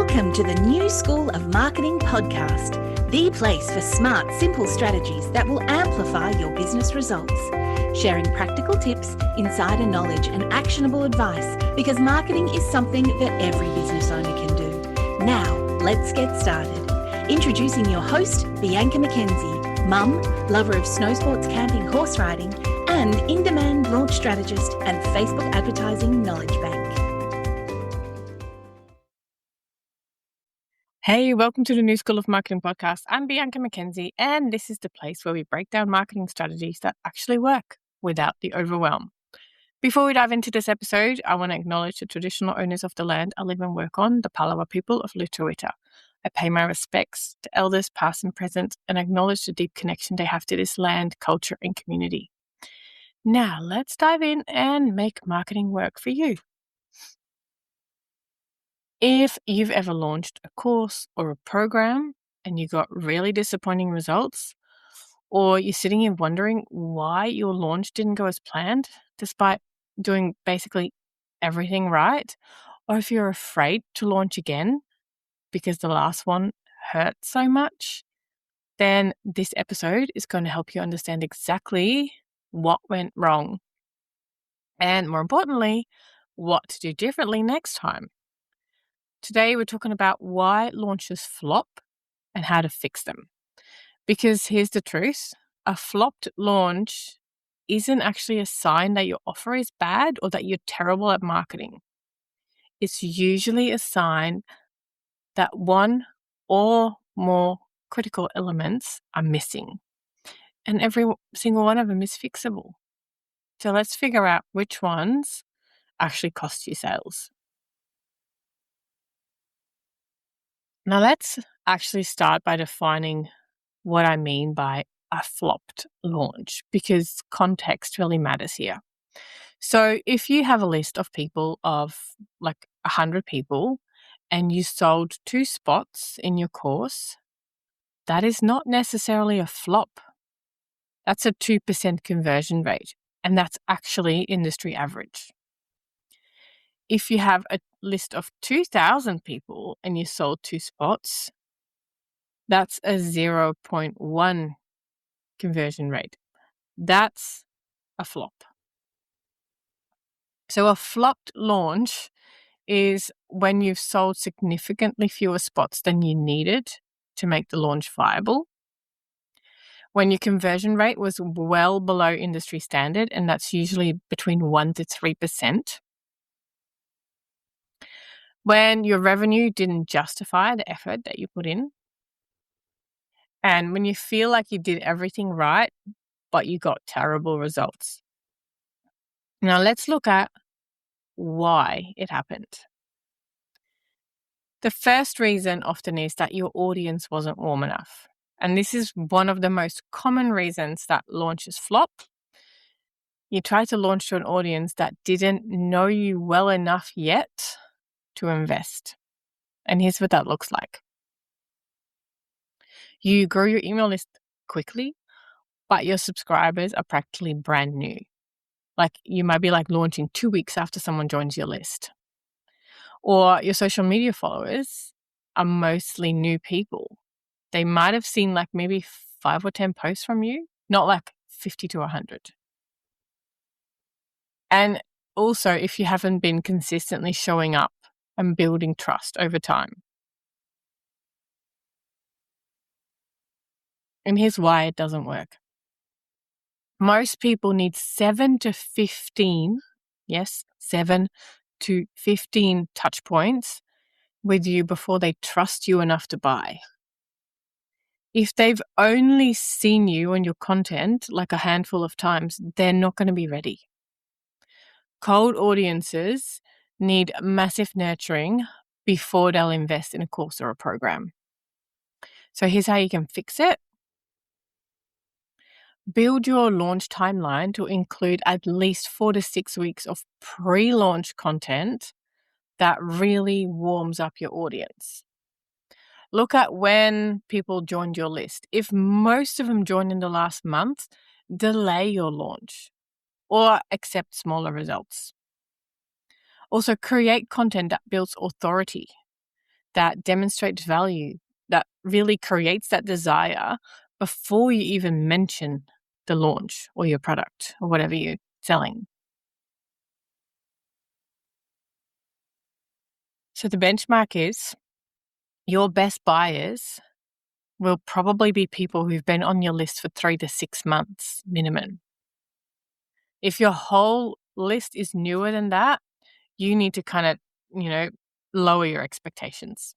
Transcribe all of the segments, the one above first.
Welcome to the New School of Marketing podcast, the place for smart, simple strategies that will amplify your business results. Sharing practical tips, insider knowledge, and actionable advice because marketing is something that every business owner can do. Now, let's get started. Introducing your host, Bianca McKenzie, mum, lover of snow sports, camping, horse riding, and in-demand launch strategist and Facebook advertising knowledge bank. Hey, welcome to the New School of Marketing podcast. I'm Bianca McKenzie, and this is the place where we break down marketing strategies that actually work without the overwhelm. Before we dive into this episode, I want to acknowledge the traditional owners of the land I live and work on, the Palawa people of Lutruwita. I pay my respects to elders past and present and acknowledge the deep connection they have to this land, culture, and community. Now, let's dive in and make marketing work for you. If you've ever launched a course or a program and you got really disappointing results, or you're sitting here wondering why your launch didn't go as planned, despite doing basically everything right, or if you're afraid to launch again because the last one hurt so much, then this episode is going to help you understand exactly what went wrong and, more importantly, what to do differently next time. Today, we're talking about why launches flop and how to fix them. Because here's the truth, a flopped launch isn't actually a sign that your offer is bad or that you're terrible at marketing. It's usually a sign that one or more critical elements are missing. And every single one of them is fixable. So let's figure out which ones actually cost you sales. Now, let's actually start by defining what I mean by a flopped launch, because context really matters here. So if you have a list of people of like 100 people and you sold 2 spots in your course, that is not necessarily a flop. That's a 2% conversion rate, and that's actually industry average. If you have a list of 2,000 people and you sold 2 spots, that's a 0.1 conversion rate. That's a flop. So a flopped launch is when you've sold significantly fewer spots than you needed to make the launch viable. When your conversion rate was well below industry standard, and that's usually between 1 to 3%. When your revenue didn't justify the effort that you put in. And when you feel like you did everything right, but you got terrible results. Now let's look at why it happened. The first reason often is that your audience wasn't warm enough. And this is one of the most common reasons that launches flop. You try to launch to an audience that didn't know you well enough yet to invest. And here's what that looks like. You grow your email list quickly, but your subscribers are practically brand new. Like you might be like launching 2 weeks after someone joins your list. Or your social media followers are mostly new people. They might have seen like maybe 5 or 10 posts from you, not like 50 to 100. And also if you haven't been consistently showing up and building trust over time. And here's why it doesn't work. Most people need 7 to 15, yes, 7 to 15 touch points with you before they trust you enough to buy. If they've only seen you and your content like a handful of times, they're not going to be ready. Cold audiences need massive nurturing before they'll invest in a course or a program. So here's how you can fix it. Build your launch timeline to include at least 4 to 6 weeks of pre-launch content that really warms up your audience. Look at when people joined your list. If most of them joined in the last month, delay your launch or accept smaller results. Also, create content that builds authority. that demonstrates value, that really creates that desire before you even mention the launch or your product or whatever you're selling. So the benchmark is your best buyers will probably be people who've been on your list for 3 to 6 months minimum. If your whole list is newer than that, you need to kind of, lower your expectations.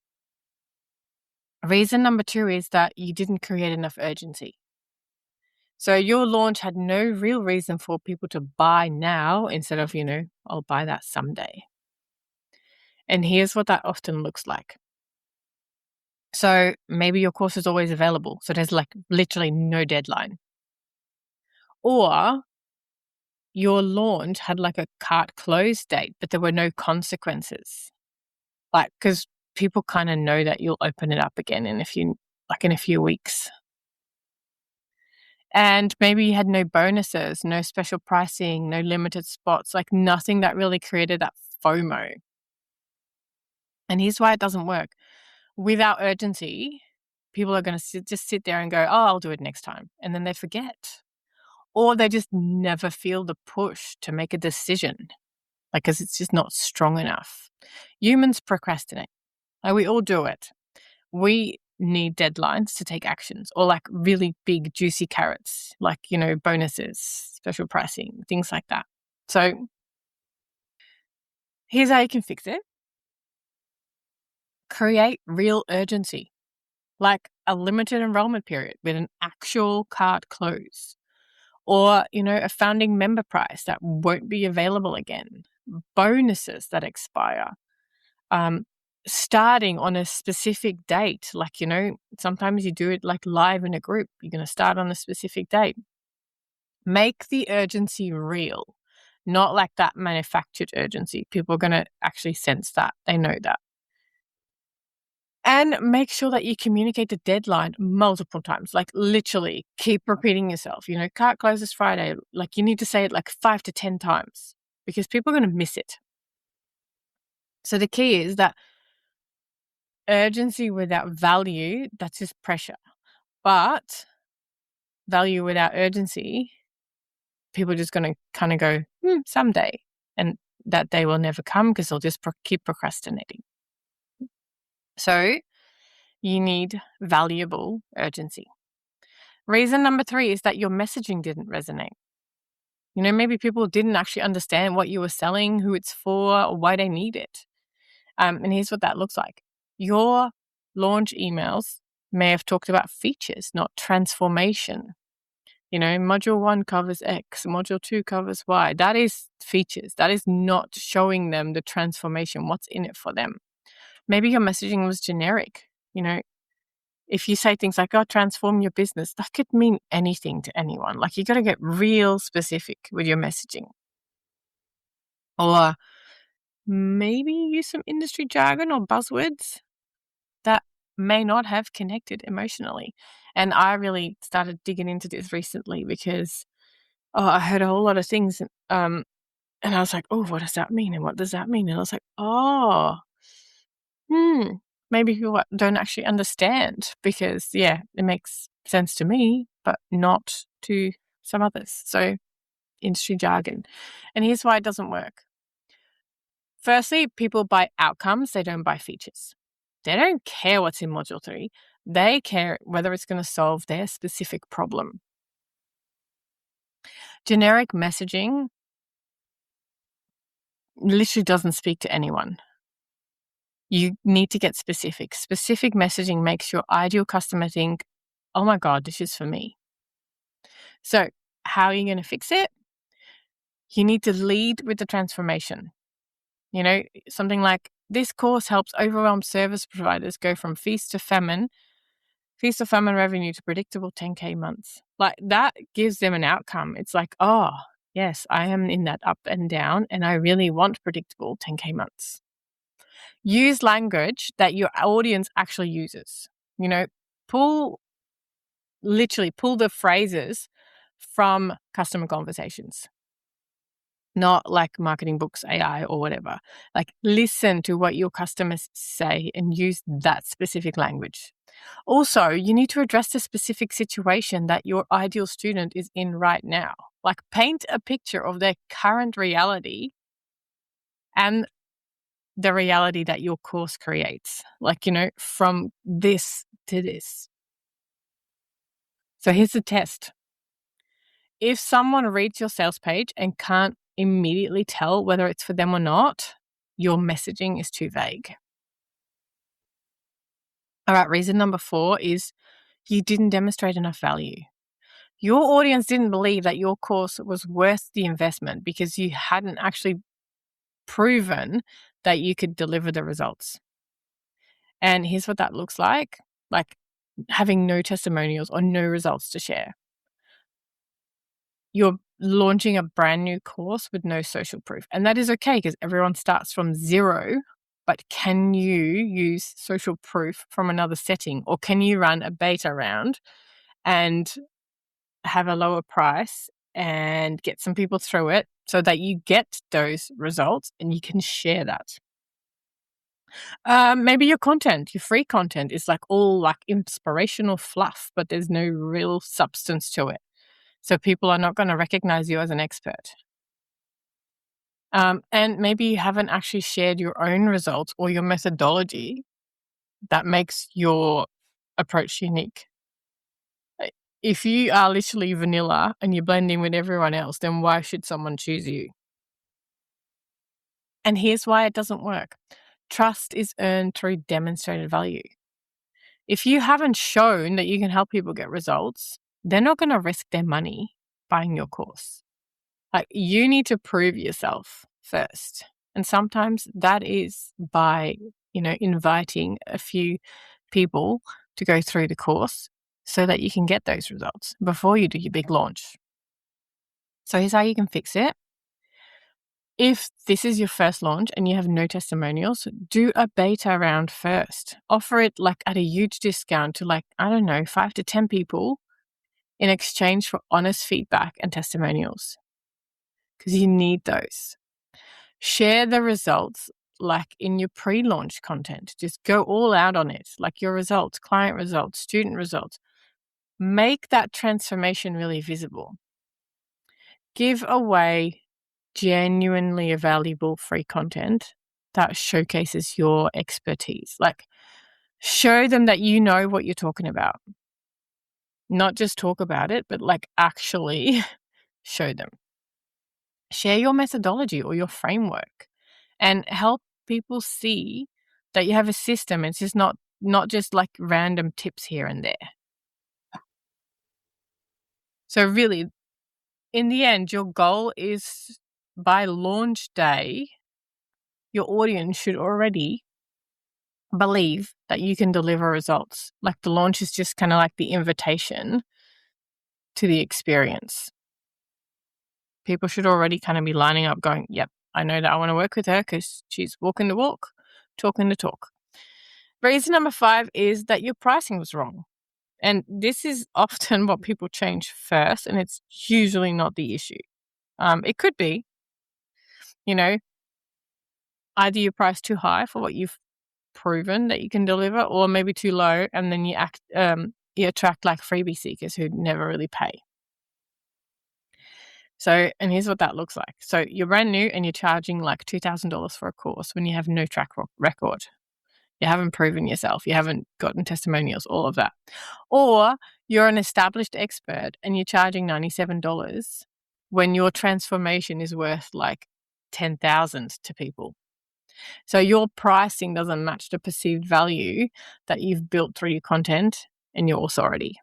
Reason number 2 is that you didn't create enough urgency. So your launch had no real reason for people to buy now instead of, I'll buy that someday. And here's what that often looks like. So maybe your course is always available. So there's like literally no deadline. Or your launch had like a cart close date, but there were no consequences. Like, because people kind of know that you'll open it up again in a few weeks. And maybe you had no bonuses, no special pricing, no limited spots, like nothing that really created that FOMO. And here's why it doesn't work. Without urgency, people are going to just sit there and go, oh, I'll do it next time. And then they forget. Or they just never feel the push to make a decision, like, because it's just not strong enough. Humans procrastinate. Like, we all do it. We need deadlines to take actions, or like really big juicy carrots, like, bonuses, special pricing, things like that. So here's how you can fix it. Create real urgency, like a limited enrollment period with an actual cart close, or, a founding member price that won't be available again, bonuses that expire, starting on a specific date. Like, sometimes you do it like live in a group. You're going to start on a specific date. Make the urgency real, not like that manufactured urgency. People are going to actually sense that. They know that. And make sure that you communicate the deadline multiple times, like literally keep repeating yourself. Cart closes Friday. Like, you need to say it like 5 to 10 times because people are going to miss it. So the key is that urgency without value, that's just pressure. But value without urgency, people are just going to kind of go, someday. And that day will never come because they'll just keep procrastinating. So you need valuable urgency. Reason number 3 is that your messaging didn't resonate. Maybe people didn't actually understand what you were selling, who it's for, or why they need it. And here's what that looks like. Your launch emails may have talked about features, not transformation. Module 1 covers X, module 2 covers Y. That is features. That is not showing them the transformation, what's in it for them. Maybe your messaging was generic. If you say things like, transform your business, that could mean anything to anyone. Like, you got to get real specific with your messaging. Or maybe use some industry jargon or buzzwords that may not have connected emotionally. And I really started digging into this recently because I heard a whole lot of things. And I was like, what does that mean? And what does that mean? And I was like, maybe people don't actually understand because, it makes sense to me, but not to some others. So industry jargon. And here's why it doesn't work. Firstly, people buy outcomes. They don't buy features. They don't care what's in module 3. They care whether it's going to solve their specific problem. Generic messaging literally doesn't speak to anyone. You need to get specific. Specific messaging makes your ideal customer think, oh my God, this is for me. So how are you going to fix it? You need to lead with the transformation. Something like, this course helps overwhelmed service providers go from feast to famine revenue to predictable 10K months. Like, that gives them an outcome. It's like, oh, yes, I am in that up and down and I really want predictable 10K months. Use language that your audience actually uses. Pull the phrases from customer conversations. not like marketing books, AI or whatever. Like listen to what your customers say and use that specific language. Also, you need to address the specific situation that your ideal student is in right now. Like paint a picture of their current reality and the reality that your course creates. Like, from this to this. So here's the test. If someone reads your sales page and can't immediately tell whether it's for them or not, your messaging is too vague. All right, reason number 4 is you didn't demonstrate enough value. Your audience didn't believe that your course was worth the investment because you hadn't actually proven that you could deliver the results. And here's what that looks like having no testimonials or no results to share. You're launching a brand new course with no social proof. And that is okay because everyone starts from zero. But can you use social proof from another setting, or can you run a beta round and have a lower price and get some people through it so that you get those results and you can share that? Maybe your free content is all like inspirational fluff, but there's no real substance to it. So people are not going to recognize you as an expert. And maybe you haven't actually shared your own results or your methodology that makes your approach unique. If you are literally vanilla and you're blending with everyone else, then why should someone choose you? And here's why it doesn't work. Trust is earned through demonstrated value. If you haven't shown that you can help people get results, they're not going to risk their money buying your course. You need to prove yourself first. And sometimes that is by, inviting a few people to go through the course so that you can get those results before you do your big launch. So here's how you can fix it. If this is your first launch and you have no testimonials, do a beta round first. Offer it at a huge discount to 5 to 10 people in exchange for honest feedback and testimonials, because you need those. Share the results in your pre-launch content. Just go all out on it, your results, client results, student results. Make that transformation really visible. Give away genuinely valuable free content that showcases your expertise. Show them that you know what you're talking about. Not just talk about it, but actually show them. Share your methodology or your framework and help people see that you have a system. It's just not just random tips here and there. So really, in the end, your goal is by launch day, your audience should already believe that you can deliver results. The launch is just kind of the invitation to the experience. People should already kind of be lining up going, yep, I know that I want to work with her because she's walking the walk, talking the talk. Reason number 5 is that your pricing was wrong. And this is often what people change first, and it's usually not the issue. It could be, either you price too high for what you've proven that you can deliver, or maybe too low, and then you attract freebie seekers who never really pay. So, and here's what that looks like. So you're brand new and you're charging $2,000 for a course when you have no track record. You haven't proven yourself. You haven't gotten testimonials, all of that. Or you're an established expert and you're charging $97 when your transformation is worth $10,000 to people. So your pricing doesn't match the perceived value that you've built through your content and your authority.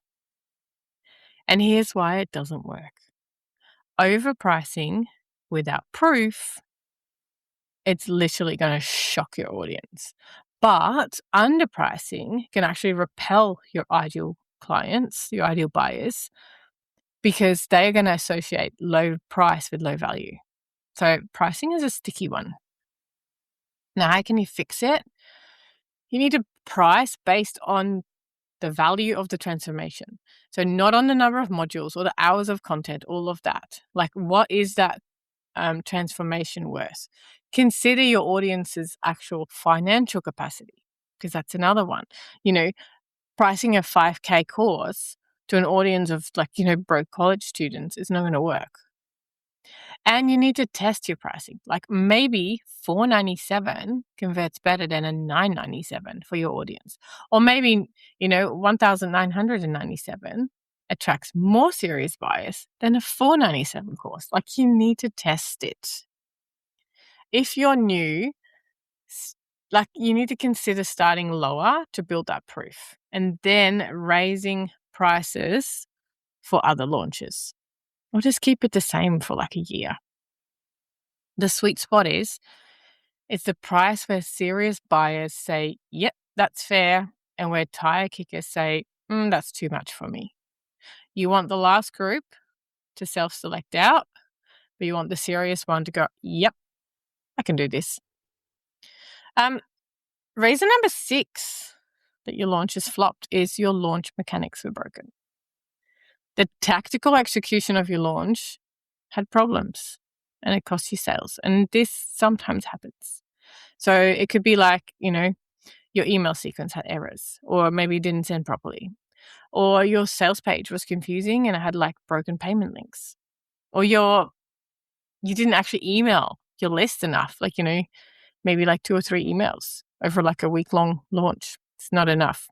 And here's why it doesn't work. Overpricing without proof, it's literally going to shock your audience. But underpricing can actually repel your ideal clients, your ideal buyers, because they're going to associate low price with low value. So pricing is a sticky one. Now, how can you fix it? You need to price based on the value of the transformation. So not on the number of modules or the hours of content, all of that. What is that transformation worth. Consider your audience's actual financial capacity, because that's another one. Pricing a 5K course to an audience of broke college students is not going to work. And you need to test your pricing. Like maybe $4.97 converts better than a $9.97 for your audience. Or maybe, $1,997 attracts more serious buyers than a $4.97 course. Like you need to test it. If you're new, you need to consider starting lower to build that proof and then raising prices for other launches. Or just keep it the same for like a year. The sweet spot is it's the price where serious buyers say, yep, that's fair, and where tire kickers say, that's too much for me. You want the last group to self-select out, but you want the serious one to go, yep, I can do this. Reason number 6 that your launch has flopped is your launch mechanics were broken. The tactical execution of your launch had problems and it cost you sales. And this sometimes happens. So it could be like, your email sequence had errors, or maybe you didn't send properly, or your sales page was confusing and it had like broken payment links, or you didn't actually email your list enough, maybe like 2 or 3 emails over like a week-long launch. It's not enough.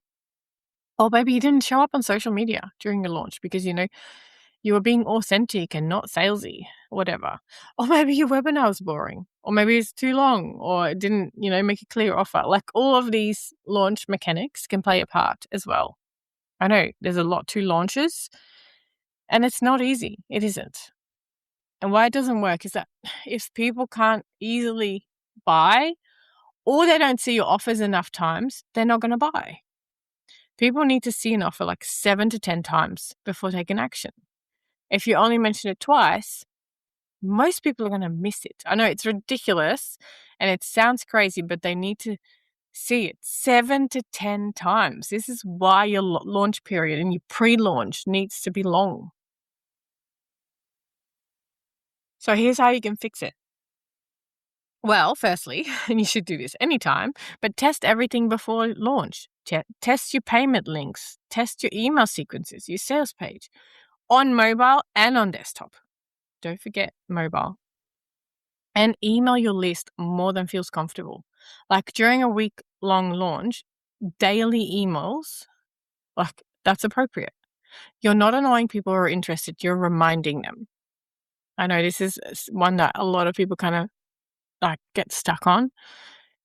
Or maybe you didn't show up on social media during your launch because, you were being authentic and not salesy, whatever. Or maybe your webinar was boring, or maybe it's too long, or it didn't, make a clear offer. Like all of these launch mechanics can play a part as well. I know there's a lot to launches and it's not easy. It isn't. And why it doesn't work is that if people can't easily buy or they don't see your offers enough times, they're not going to buy. People need to see an offer like 7 to 10 times before taking action. If you only mention it twice, most people are going to miss it. I know it's ridiculous and it sounds crazy, but they need to see it 7 to 10 times. This is why your launch period and your pre-launch needs to be long. So here's how you can fix it. Well, firstly, and you should do this anytime, but test everything before launch. Test your payment links, test your email sequences, your sales page on mobile and on desktop. Don't forget mobile. And email your list more than feels comfortable. Like during a week-long launch, daily emails, that's appropriate. You're not annoying people who are interested. You're reminding them. I know this is one that a lot of people kind of get stuck on.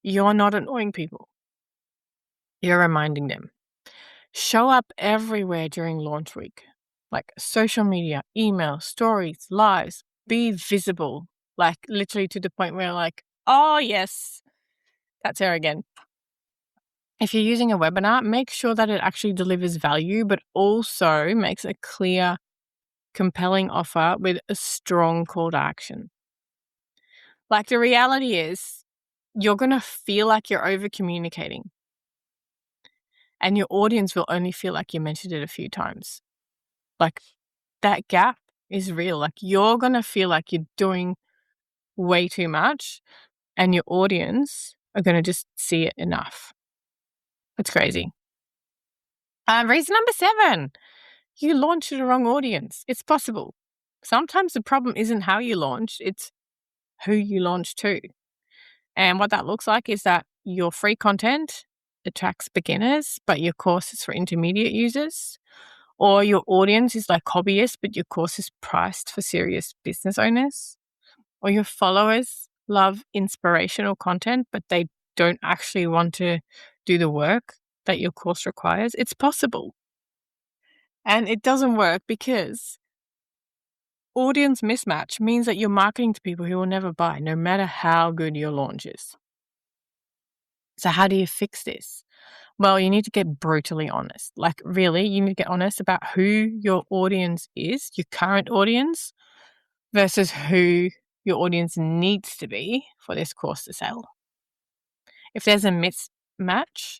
You're not annoying people. You're reminding them. Show up everywhere during launch week, like social media, email, stories, lives. Be visible, literally to the point where oh yes, that's her again. If you're using a webinar, make sure that it actually delivers value, but also makes a clear, compelling offer with a strong call to action. The reality is, you're going to feel like you're over communicating. And your audience will only feel like you mentioned it a few times. That gap is real. You're going to feel like you're doing way too much and your audience are going to just see it enough. It's crazy. Reason number 7, you launched to the wrong audience. It's possible. Sometimes the problem isn't how you launch, it's who you launch to. And what that looks like is that your free content attracts beginners, but your course is for intermediate users. Or your audience is like hobbyists, but your course is priced for serious business owners. Or your followers love inspirational content, but they don't actually want to do the work that your course requires. It's possible. And it doesn't work because audience mismatch means that you're marketing to people who will never buy, no matter how good your launch is. So how do you fix this? Well, you need to get brutally honest. Really, you need to get honest about who your audience is, your current audience, versus who your audience needs to be for this course to sell. If there's a mismatch,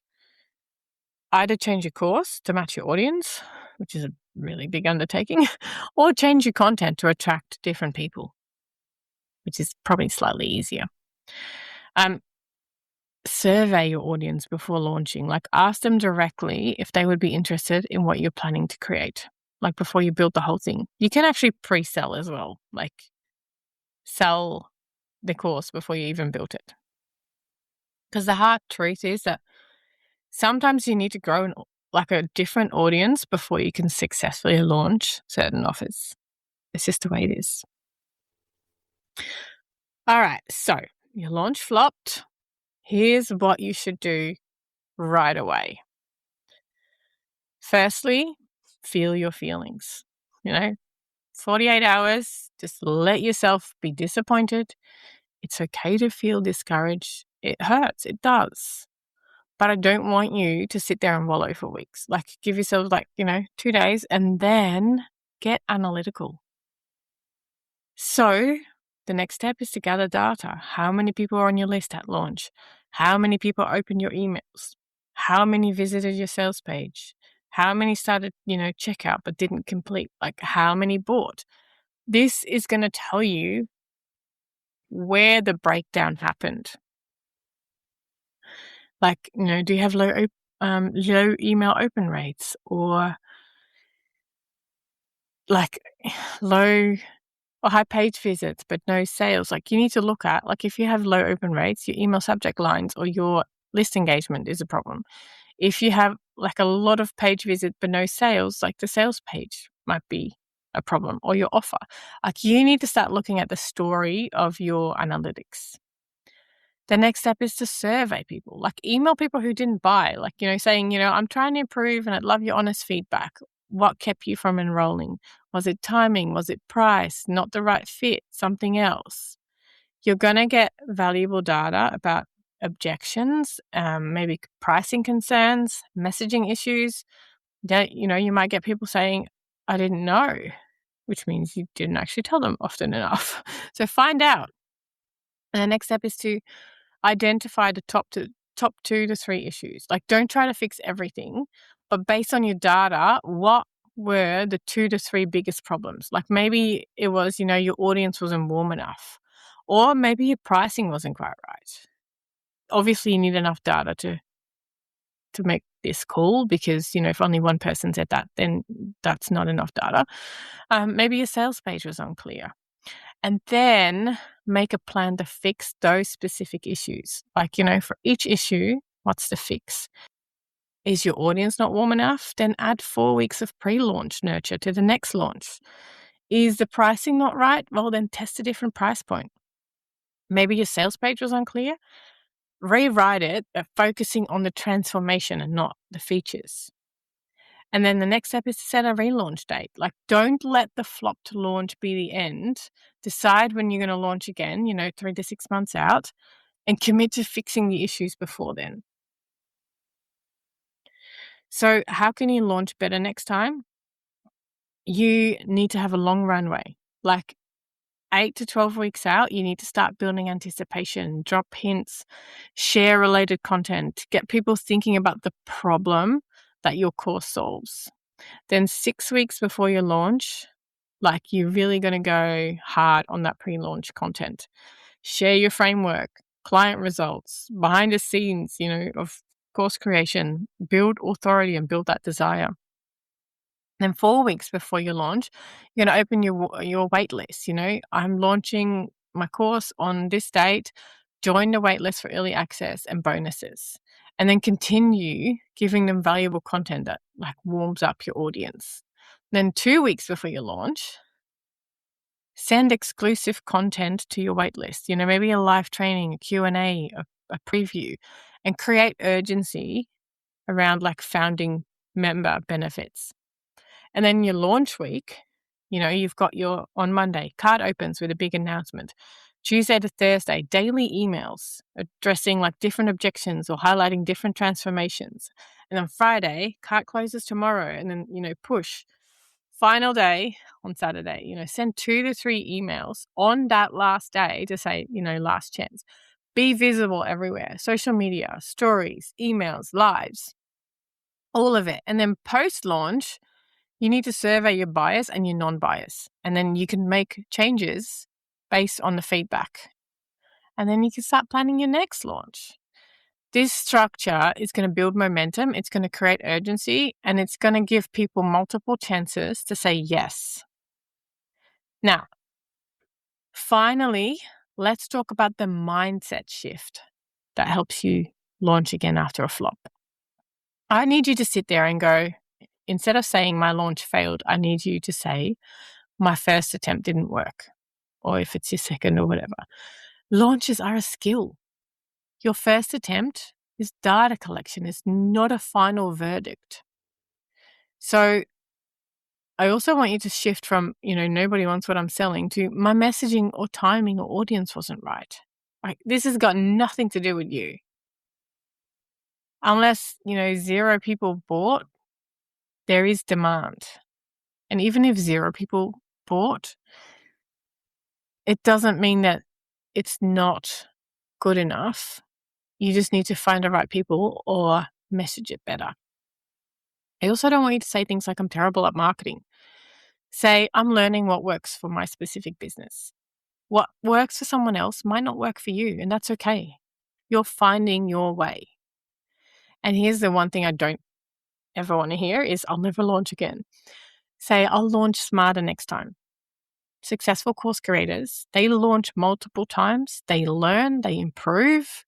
either change your course to match your audience, which is a really big undertaking, or change your content to attract different people. which is probably slightly easier. Survey your audience before launching. Like, ask them directly if they would be interested in what you're planning to create, like before you build the whole thing. You can actually pre-sell as well, like sell the course before you even built it. Because the hard truth is that sometimes you need to grow a different audience before you can successfully launch certain offers. It's just the way it is. All right, so your launch flopped. Here's what you should do right away. Firstly, feel your feelings. 48 hours, just let yourself be disappointed. It's okay to feel discouraged. It hurts, it does. But I don't want you to sit there and wallow for weeks. Like, give yourself 2 days and then get analytical. So the next step is to gather data. How many people are on your list at launch? How many people opened your emails? How many visited your sales page? How many started, checkout but didn't complete? Like, how many bought? This is going to tell you where the breakdown happened. Like, do you have low email open rates, or like low or high page visits but no sales? Like, you need to look at, like, if you have low open rates, your email subject lines or your list engagement is a problem. If you have like a lot of page visits but no sales, like the sales page might be a problem, or your offer. Like, you need to start looking at the story of your analytics. The next step is to survey people, like email people who didn't buy, like, saying, I'm trying to improve and I'd love your honest feedback. What kept you from enrolling? Was it timing? Was it price? Not the right fit? Something else? You're going to get valuable data about objections, maybe pricing concerns, messaging issues. You might get people saying, I didn't know, which means you didn't actually tell them often enough. So find out. And the next step is to identify the top 2 to 3 issues. Like, don't try to fix everything, but based on your data, what were the 2 to 3 biggest problems? Like, maybe it was, your audience wasn't warm enough, or maybe your pricing wasn't quite right. Obviously, you need enough data to make this call, because, if only one person said that, then that's not enough data. Maybe your sales page was unclear. And then make a plan to fix those specific issues. Like, for each issue, what's the fix? Is your audience not warm enough? Then add 4 weeks of pre-launch nurture to the next launch. Is the pricing not right? Well, then test a different price point. Maybe your sales page was unclear. Rewrite it, focusing on the transformation and not the features. And then the next step is to set a relaunch date. Like, don't let the flopped launch be the end. Decide when you're going to launch again, 3 to 6 months out, and commit to fixing the issues before then. So how can you launch better next time? You need to have a long runway. Like, 8 to 12 weeks out, you need to start building anticipation, drop hints, share related content, get people thinking about the problem that your course solves. Then 6 weeks before your launch, like, you're really going to go hard on that pre-launch content. Share your framework, client results, behind the scenes, of course creation. Build authority and build that desire. Then 4 weeks before your launch, you're going to open your wait list. I'm launching my course on this date. Join the wait list for early access and bonuses. And then continue giving them valuable content that warms up your audience. Then 2 weeks before your launch, send exclusive content to your waitlist. Maybe a live training, a Q&A, a preview, and create urgency around founding member benefits. And then your launch week, you've got on Monday, card opens with a big announcement. Tuesday to Thursday, daily emails addressing different objections or highlighting different transformations. And then Friday, cart closes tomorrow, and then, push. Final day on Saturday, send 2 to 3 emails on that last day to say, last chance. Be visible everywhere, social media, stories, emails, lives, all of it. And then post-launch, you need to survey your buyers and your non-buyers. And then you can make changes based on the feedback. And then you can start planning your next launch. This structure is going to build momentum, it's going to create urgency, and it's going to give people multiple chances to say yes. Now, finally, let's talk about the mindset shift that helps you launch again after a flop. I need you to sit there and go, instead of saying my launch failed, I need you to say my first attempt didn't work, or if it's your second or whatever. Launches are a skill. Your first attempt is data collection. It's not a final verdict. So I also want you to shift from, nobody wants what I'm selling to my messaging or timing or audience wasn't right. Like, this has got nothing to do with you. Unless, 0 people bought, there is demand. And even if 0 people bought, it doesn't mean that it's not good enough. You just need to find the right people or message it better. I also don't want you to say things like, I'm terrible at marketing. Say, I'm learning what works for my specific business. What works for someone else might not work for you, and that's okay. You're finding your way. And here's the one thing I don't ever want to hear is, I'll never launch again. Say, I'll launch smarter next time. Successful course creators, they launch multiple times, they learn, they improve.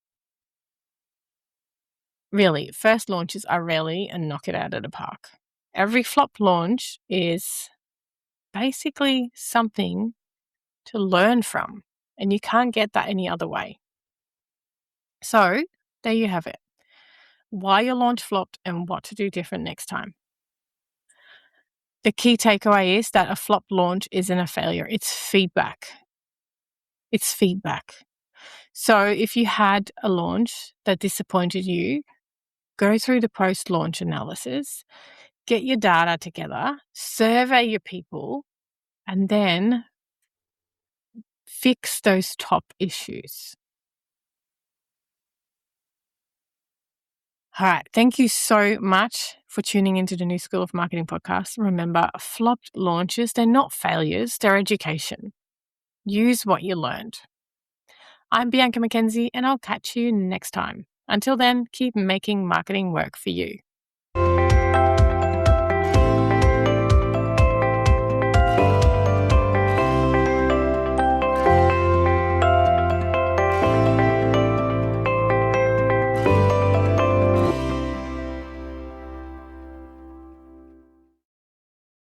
Really, first launches are rarely a knock it out of the park. Every flop launch is basically something to learn from, and you can't get that any other way. So there you have it. Why your launch flopped and what to do different next time. The key takeaway is that a flop launch isn't a failure. It's feedback. It's feedback. So if you had a launch that disappointed you, go through the post-launch analysis, get your data together, survey your people, and then fix those top issues. All right. Thank you so much for tuning into the New School of Marketing podcast. Remember, flopped launches, they're not failures, they're education. Use what you learned. I'm Bianca McKenzie, and I'll catch you next time. Until then, keep making marketing work for you.